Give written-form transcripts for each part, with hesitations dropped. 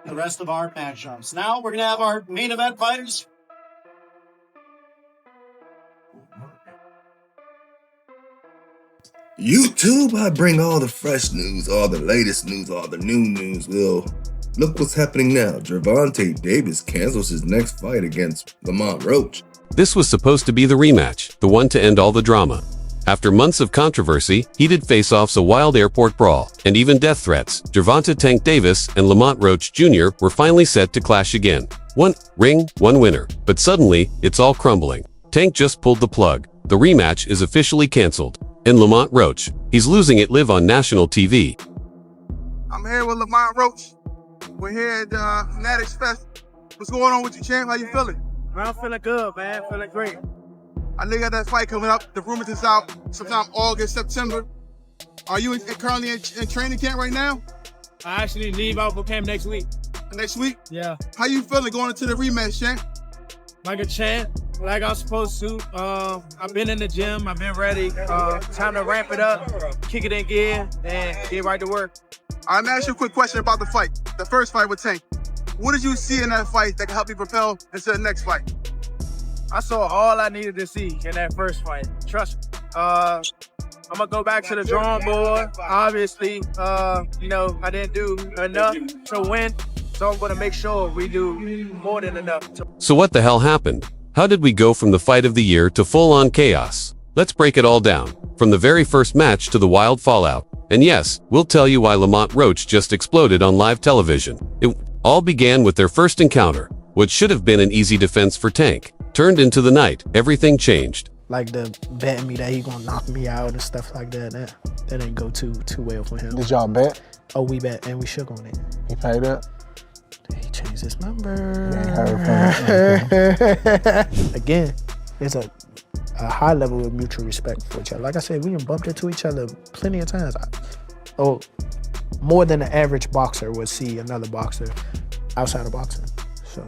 the rest of our matchups. Now we're going to have our main event fighters. YouTube, I bring all the fresh news, all the latest news, all the new news. Well, look what's happening now. Gervonta Davis cancels his next fight against Lamont Roach. This was supposed to be the rematch, the one to end all the drama. After months of controversy, heated face-offs, a wild airport brawl, and even death threats, Gervonta "Tank" Davis and Lamont Roach Jr. were finally set to clash again. One ring, one winner. But suddenly, it's all crumbling. Tank just pulled the plug. The rematch is officially canceled. And Lamont Roach, he's losing it live on national TV. I'm here with Lamont Roach. We're here at Fanatics Fest. What's going on with you, champ? How you feeling? I'm feeling good, man. Feeling great. I know you got that fight coming up. The rumors is out sometime August, September. Are you currently in training camp right now? I actually leave out for camp next week. Next week? Yeah. How you feeling going into the rematch, champ? Like a champ, like I'm supposed to. I've been in the gym. I've been ready. Time to ramp it up, kick it in gear, and get right to work. I'm gonna ask you a quick question about the fight. The first fight with Tank. What did you see in that fight that can help you propel into the next fight? I saw all I needed to see in that first fight. Trust me. I'm gonna go back to the drawing board. Obviously, I didn't do enough to win. So I'm gonna make sure we do more than enough. So what the hell happened? How did we go from the fight of the year to full-on chaos? Let's break it all down, from the very first match to the wild fallout. And yes, we'll tell you why Lamont Roach just exploded on live television. It all began with their first encounter. What should have been an easy defense for Tank turned into the night. Everything changed. Like the betting me that he gonna knock me out and stuff like that. That didn't go too well for him. Did y'all bet? Oh, we bet and we shook on it. He paid up? He changed his number. Yeah, Again, there's a high level of mutual respect for each other. Like I said, we done bumped into each other plenty of times. More than the average boxer would see another boxer outside of boxing. So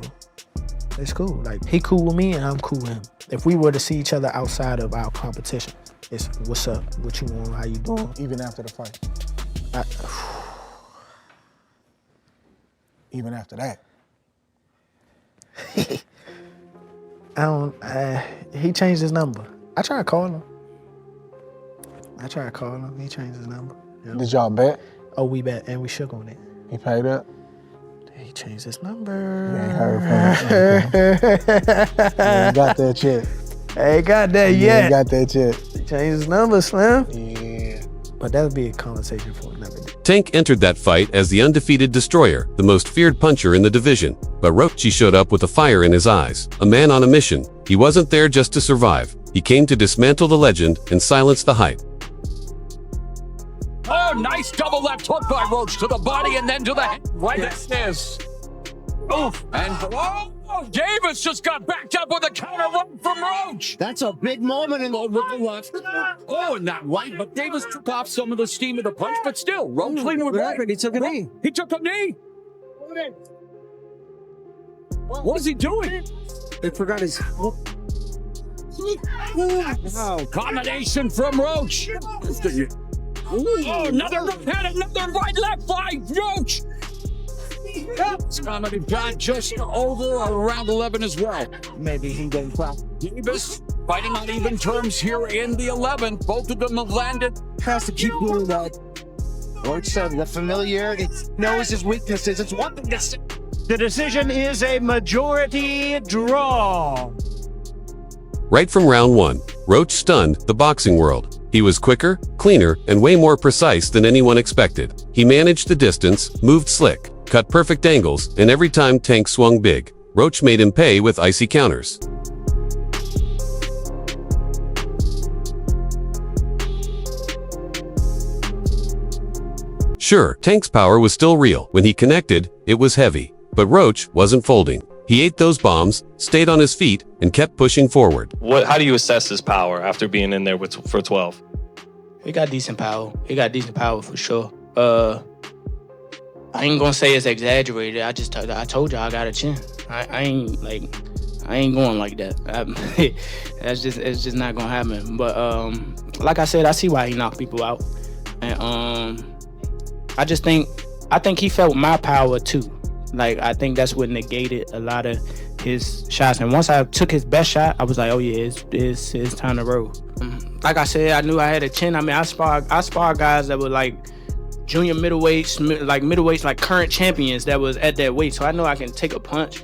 it's cool. Like, he cool with me and I'm cool with him. If we were to see each other outside of our competition, it's what's up, what you want, how you doing. Even after the fight? Even after that? He changed his number. I tried to call him. He changed his number. Yep. Did y'all bet? Oh, we bet and we shook on it. He paid up? He changed his number. You ain't heard from him. You ain't got that check. I ain't got that You yet. ain't got that check. He changed his number, Slim. Yeah. But that'll be a conversation for another day. Tank entered that fight as the undefeated destroyer, the most feared puncher in the division. But Roach showed up with a fire in his eyes, a man on a mission. He wasn't there just to survive. He came to dismantle the legend and silence the hype. Oh, nice double left hook by Roach to the body and then to the head. Right at this. Oof. And Davis just got backed up with a counter right from Roach. That's a big moment in the With the left. Oh, and that right, but Davis took off some of the steam of the punch, but still, Roach leading with right. He took a knee. He took a knee. What is he doing? He forgot his... Oh, combination from Roach. Oh, another right, left by Roach. It's comedy got just over around 11 as well. Maybe he didn't clap. Davis fighting on even terms here in the 11. Both of them have landed. Has to keep doing that. Roach said the familiarity knows his weaknesses. It's one thing to say. The decision is a majority draw. Right from round one, Roach stunned the boxing world. He was quicker, cleaner, and way more precise than anyone expected. He managed the distance, moved slick, cut perfect angles, and every time Tank swung big, Roach made him pay with icy counters. Sure, Tank's power was still real. When he connected, it was heavy. But Roach wasn't folding. He ate those bombs, stayed on his feet, and kept pushing forward. How do you assess his power after being in there for 12? He got decent power. For sure. I ain't gonna say it's exaggerated. I told you I got a chin. I ain't going like that. It's just not gonna happen. But like I said, I see why he knocked people out, and I think he felt my power too. Like, I think that's what negated a lot of his shots. And once I took his best shot, I was like, oh yeah, it's time to roll. Like I said, I knew I had a chin. I mean, I spar guys that were like junior middleweights, like current champions that was at that weight. So I know I can take a punch.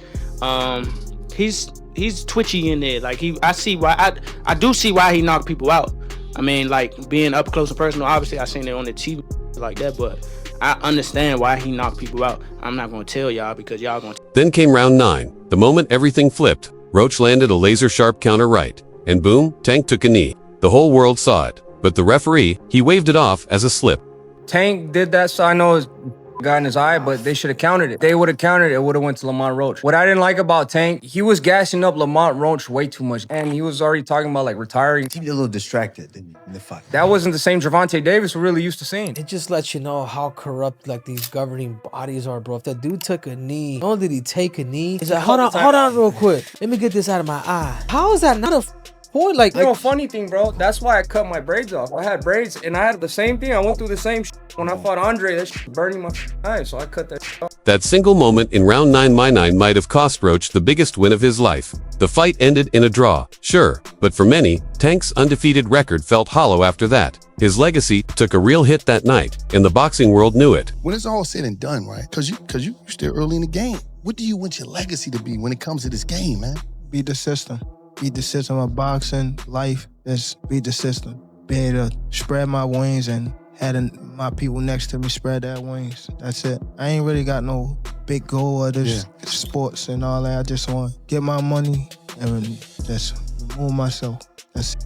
He's twitchy in there. Like I do see why he knocked people out. I mean, like being up close and personal. Obviously, I seen it on the TV like that, but I understand why he knocked people out. I'm not gonna tell y'all because y'all gonna. Then came round 9. The moment everything flipped, Roach landed a laser-sharp counter right, and boom, Tank took a knee. The whole world saw it, but the referee, he waved it off as a slip. Tank did that, so I know it got in his eye, but they should have countered it. They would have countered it, it would have went to Lamont Roach. What I didn't like about Tank, he was gassing up Lamont Roach way too much, and he was already talking about like retiring. He was a little distracted in the fight. That wasn't the same Gervonta Davis we're really used to seeing. It just lets you know how corrupt like these governing bodies are, bro. If that dude took a knee, not only did he take a knee, he's like, hold on real quick. Let me get this out of my eye. How is that not a point? Like, you know, funny thing, bro, that's why I cut my braids off. I had braids, and I had the same thing. I went through the same shit. When I fought Andre, that shit burning my eyes, so I cut that shit off. That single moment in round 9 might have cost Roach the biggest win of his life. The fight ended in a draw, sure, but for many, Tank's undefeated record felt hollow after that. His legacy took a real hit that night, and the boxing world knew it. When it's all said and done, right? Because you still early in the game. What do you want your legacy to be when it comes to this game, man? Beat the system. Beat the system of boxing, life. Just beat the system. Be able to spread my wings and had my people next to me spread their wings. That's it. I ain't really got no big goal of this sports and all that. I just want to get my money and just remove myself.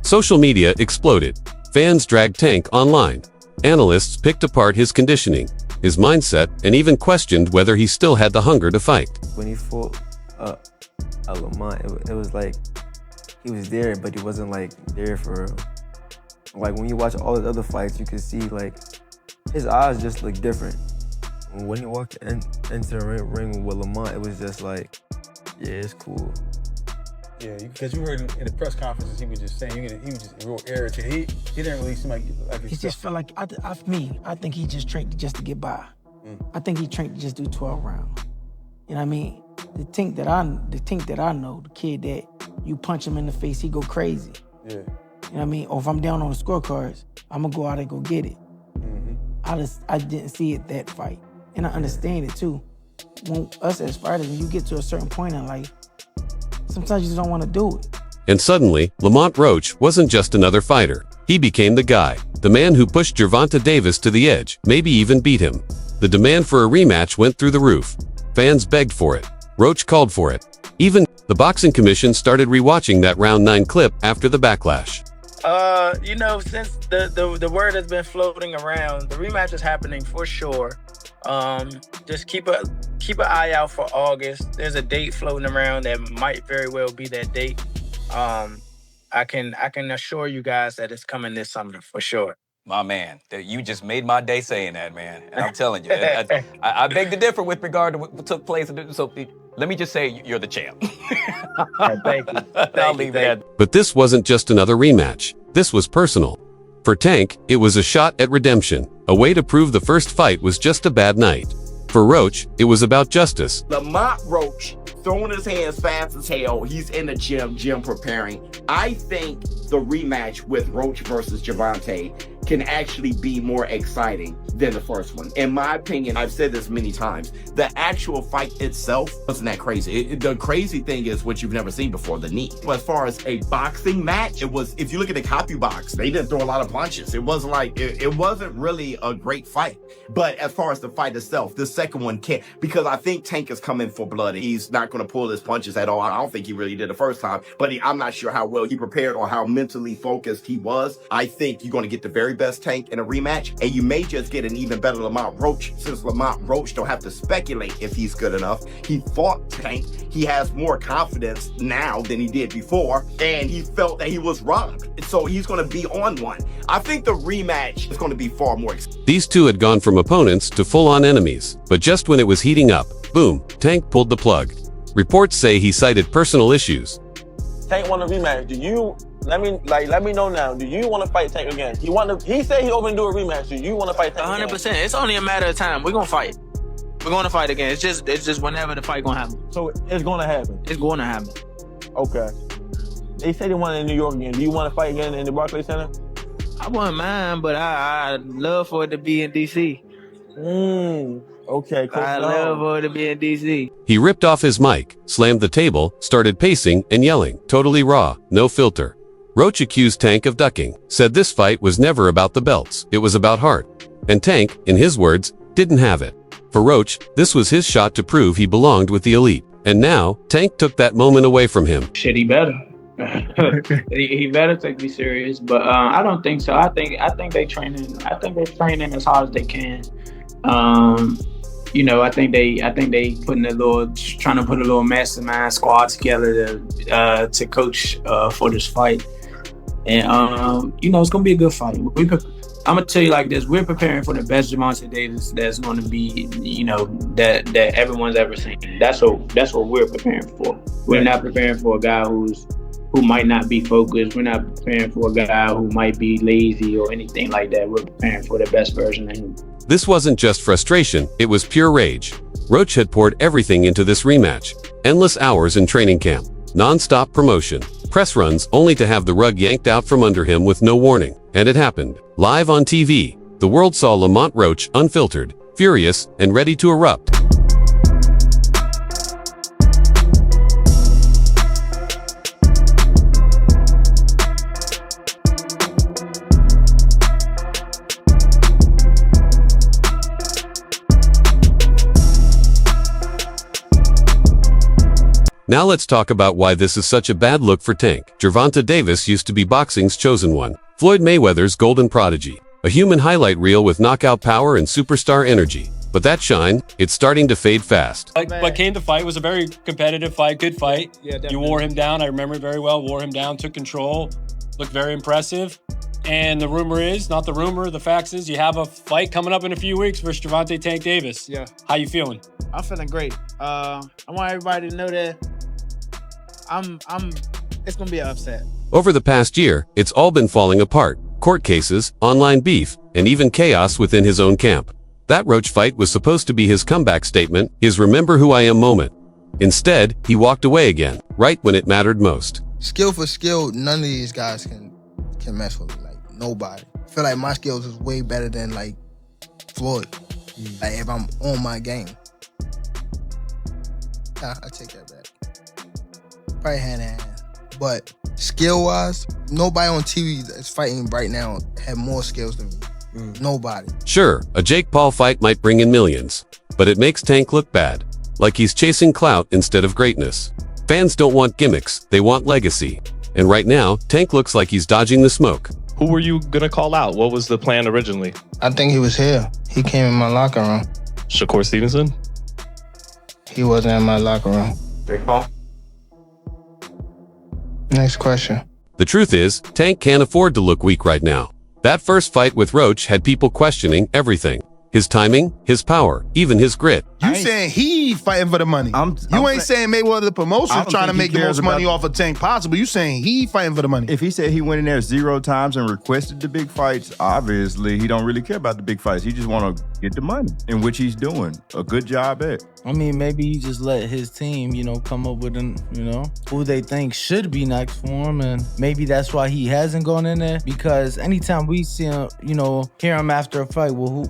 Social media exploded. Fans dragged Tank online. Analysts picked apart his conditioning, his mindset, and even questioned whether he still had the hunger to fight. When he fought Lamont, it was like he was there, but he wasn't like there for real. Like when you watch all his other fights, you can see like his eyes just look different. When he walked into the ring with Lamont, it was just like, yeah, it's cool. Yeah, because you heard in the press conferences, he was just saying, he was just real irritated. He didn't really seem like he just felt like, I think he just trained just to get by. I think he trained to just do 12 rounds. You know what I mean? The Tank that I know, the kid that you punch him in the face, he go crazy. Yeah. You know what I mean? Or if I'm down on the scorecards, I'm gonna go out and go get it. I didn't see it that fight. And I understand it too. When us as fighters, when you get to a certain point in life, sometimes you just don't want to do it. And suddenly, Lamont Roach wasn't just another fighter. He became the guy, the man who pushed Gervonta Davis to the edge, maybe even beat him. The demand for a rematch went through the roof. Fans begged for it. Roach called for it. Even the Boxing Commission started rewatching that round 9 clip after the backlash. You know, since the word has been floating around, the rematch is happening for sure. Just keep an eye out for August. There's a date floating around that might very well be that date. I can assure you guys that it's coming this summer for sure. My man, you just made my day saying that, man. And I'm telling you, I beg to differ with regard to what took place. So let me just say you're the champ. Thank you. I'll leave it at. But this wasn't just another rematch. This was personal. For Tank, it was a shot at redemption, a way to prove the first fight was just a bad night. For Roach, it was about justice. Lamont Roach throwing his hands fast as hell. He's in the gym preparing. I think the rematch with Roach versus Gervonta can actually be more exciting than the first one. In my opinion, I've said this many times, the actual fight itself wasn't that crazy. The crazy thing is what you've never seen before, the knee. But as far as a boxing match, it was, if you look at the copy box, they didn't throw a lot of punches. It wasn't like, it wasn't really a great fight. But as far as the fight itself, the second one can't, because I think Tank is coming for blood. He's not going to pull his punches at all. I don't think he really did the first time, but I'm not sure how well he prepared or how mentally focused he was. I think you're going to get the very best Tank in a rematch, and you may just get an even better Lamont Roach, since Lamont Roach don't have to speculate if he's good enough. He fought Tank. He has more confidence now than he did before, and he felt that he was robbed. So he's going to be on one. I think the rematch is going to be far more exciting. These two had gone from opponents to full-on enemies, but just when it was heating up, boom, Tank pulled the plug. Reports say he cited personal issues. Tank want a rematch. Let me know now. Do you want to fight Tank again? He said he open to do a rematch. Do you want to fight Tank 100%. It's only a matter of time. We're gonna fight. We're going to fight again. It's just whenever the fight gonna happen. So it's gonna happen. It's going to happen. Okay. They say they want it in New York again. Do you want to fight again in the Barclays Center? I wouldn't mind, but I'd love for it to be in DC. Okay, cool. I'd love for it to be in DC. He ripped off his mic, slammed the table, started pacing and yelling, totally raw, no filter. Roach accused Tank of ducking, said this fight was never about the belts, it was about heart. And Tank, in his words, didn't have it. For Roach, this was his shot to prove he belonged with the elite. And now, Tank took that moment away from him. Shit, he better. he better take me serious, but I don't think so. I think they training. I think they're training as hard as they can. You know, I think they trying to put a little mastermind squad together to coach for this fight. And you know, it's gonna be a good fight. I'm gonna tell you like this: we're preparing for the best Gervonta Davis that's gonna be, you know, that everyone's ever seen. That's what we're preparing for. We're not preparing for a guy who might not be focused. We're not preparing for a guy who might be lazy or anything like that. We're preparing for the best version of him. This wasn't just frustration, it was pure rage. Roach had poured everything into this rematch. Endless hours in training camp, non-stop promotion, press runs only to have the rug yanked out from under him with no warning. And it happened. Live on TV, the world saw Lamont Roach unfiltered, furious, and ready to erupt. Now let's talk about why this is such a bad look for Tank. Gervonta Davis used to be boxing's chosen one. Floyd Mayweather's golden prodigy. A human highlight reel with knockout power and superstar energy. But that shine, it's starting to fade fast. But came to fight, was a very competitive fight, good fight. Yeah, you wore him down, I remember it very well, wore him down, took control, looked very impressive. And the rumor is, not the rumor, the facts is, you have a fight coming up in a few weeks versus Gervonta Tank Davis. Yeah. How you feeling? I'm feeling great. I want everybody to know that it's gonna be an upset. Over the past year, it's all been falling apart. Court cases, online beef, and even chaos within his own camp. That Roach fight was supposed to be his comeback statement, his remember who I am moment. Instead, he walked away again, right when it mattered most. Skill for skill, none of these guys can mess with me. Like, nobody. I feel like my skills is way better than, like, Floyd. Like, if I'm on my game. Nah, I take that back. Probably hand in hand. But skill-wise, nobody on TV that's fighting right now have more skills than me. Nobody. Sure, a Jake Paul fight might bring in millions, but it makes Tank look bad. Like he's chasing clout instead of greatness. Fans don't want gimmicks, they want legacy. And right now, Tank looks like he's dodging the smoke. Who were you gonna call out? What was the plan originally? I think he was here. He came in my locker room. Shakur Stevenson? He wasn't in my locker room. Jake Paul? Next question. The truth is, Tank can't afford to look weak right now. That first fight with Roach had people questioning everything. His timing, his power, even his grit. You saying he fighting for the money. You ain't saying Mayweather the promotion trying to make the most money off of Tank possible. You saying he fighting for the money. If he said he went in there 0 times and requested the big fights, obviously he don't really care about the big fights. He just want to get the money, in which he's doing a good job at. I mean, maybe he just let his team, come up with who they think should be next for him. And maybe that's why he hasn't gone in there. Because anytime we see him, hear him after a fight, well,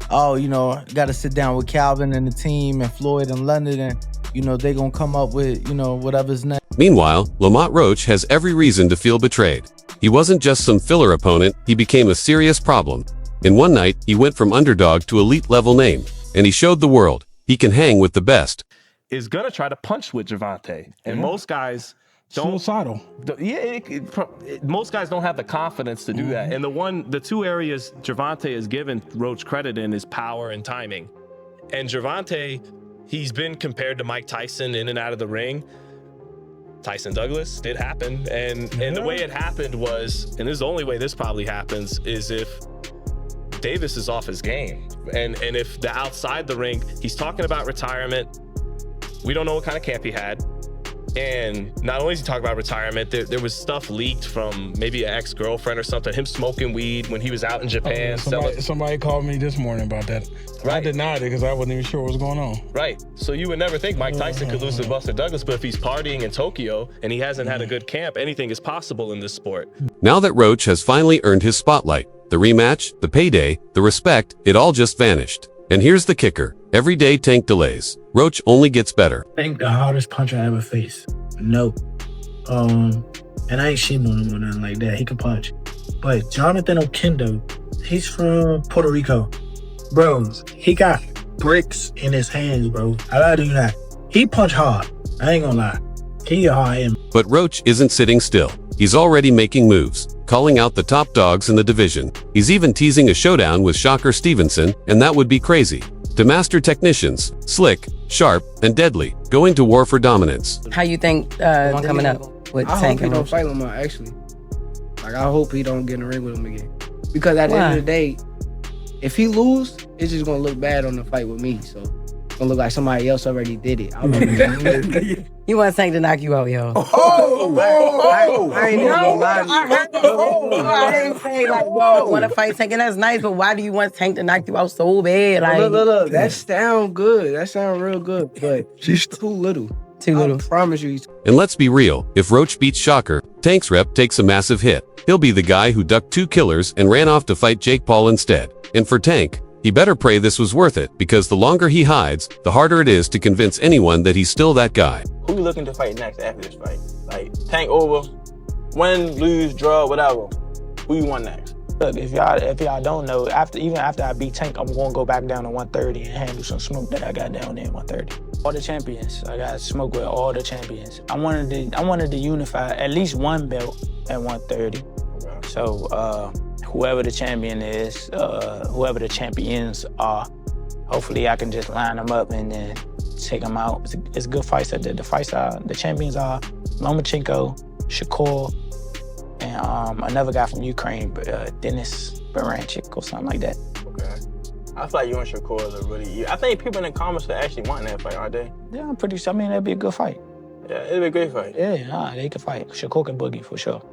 got to sit down with Calvin and the team and Floyd and London and, they going to come up with, whatever's next. Meanwhile, Lamont Roach has every reason to feel betrayed. He wasn't just some filler opponent, he became a serious problem. In one night, he went from underdog to elite level name. And he showed the world. He can hang with the best. Is gonna try to punch with Gervonta, and most guys don't. Suicidal. Most guys don't have the confidence to do that. And the two areas Gervonta is given Roach credit in is power and timing. And Gervonta, he's been compared to Mike Tyson in and out of the ring. Tyson Douglas did happen, and the way it happened was, and this is the only way this probably happens, is if Davis is off his game. And if the outside the ring, he's talking about retirement. We don't know what kind of camp he had. And not only is he talking about retirement, there was stuff leaked from maybe an ex-girlfriend or something, him smoking weed when he was out in Japan. Somebody called me this morning about that. Right. I denied it because I wasn't even sure what was going on. Right. So you would never think Mike Tyson could lose to Buster Douglas, but if he's partying in Tokyo and he hasn't had a good camp, anything is possible in this sport. Now that Roach has finally earned his spotlight, the rematch, the payday, the respect, it all just vanished. And here's the kicker. Every day Tank delays. Roach only gets better. Tank the hardest puncher I ever faced. No. And I ain't shitting on him or nothing like that. He can punch. But Jonathan Oquendo, he's from Puerto Rico. Bro, he got bricks in his hands, bro. I lie to you not. He punch hard. I ain't gonna lie. He a hard him. But Roach isn't sitting still. He's already making moves, calling out the top dogs in the division. He's even teasing a showdown with Shakur Stevenson, and that would be crazy. To master technicians, slick, sharp, and deadly, going to war for dominance. How you think one coming up with I Tank hope he and don't Roach? fight Lamont, actually. Like, I hope he don't get in the ring with him again. Because at the end of the day, if he lose, it's just gonna look bad on the fight with me. So it's gonna look like somebody else already did it. You want Tank to knock you out, yo? I ain't even gonna lie to you. I didn't say like, whoa, want to fight Tank, and that's nice, but why do you want Tank to knock you out so bad? Like, Look, that sound good. That sound real good, but she's too little. Too little. I promise you. And let's be real, if Roach beats Shakur, Tank's rep takes a massive hit. He'll be the guy who ducked 2 killers and ran off to fight Jake Paul instead. And for Tank, he better pray this was worth it, because the longer he hides, the harder it is to convince anyone that he's still that guy. Who you looking to fight next after this fight? Like, Tank over, win, lose, draw, whatever. Who you want next? Look, if y'all don't know, even after I beat Tank, I'm gonna go back down to 130 and handle some smoke that I got down there at 130. All the champions, I got smoke with all the champions. I wanted to unify at least one belt at 130. So whoever the champion is, whoever the champions are, hopefully I can just line them up and then take them out. It's good fights. The champions are Lomachenko, Shakur, and another guy from Ukraine, Denis Baranchik or something like that. Okay. I feel like you and Shakur are really. I think people in the comments are actually wanting that fight, aren't they? Yeah, I'm pretty sure. I mean, that'd be a good fight. Yeah, it'd be a great fight. Yeah, they can fight. Shakur can boogie for sure.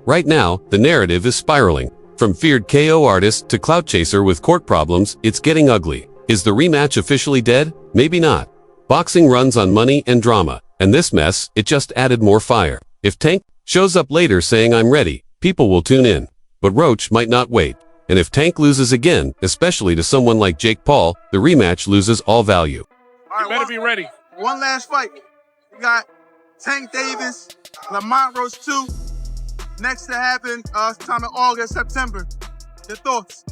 Right now, the narrative is spiraling. From feared KO artist to clout chaser with court problems, it's getting ugly. Is the rematch officially dead? Maybe not. Boxing runs on money and drama, and this mess, it just added more fire. If Tank shows up later saying I'm ready, people will tune in. But Roach might not wait. And if Tank loses again, especially to someone like Jake Paul, the rematch loses all value. All right, you better be ready. One last fight. We got Tank Davis, Lamont Roach 2. Next to happen sometime in August, September. Your thoughts?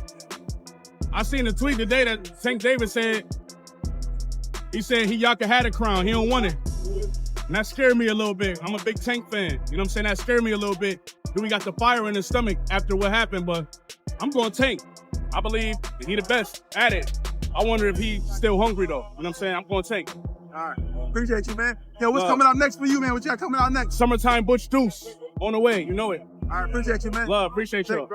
I seen a tweet today that Tank Davis said, y'all can have the crown. He don't want it. And that scared me a little bit. I'm a big Tank fan. You know what I'm saying? That scared me a little bit. Then we got the fire in his stomach after what happened, but I'm going Tank. I believe he the best at it. I wonder if he's still hungry though. You know what I'm saying? I'm going Tank. All right. Appreciate you, man. Yo, what's coming out next for you, man? What you got coming out next? Summertime Butch Deuce. On the way, you know it. All right, appreciate you, man. Love, appreciate you.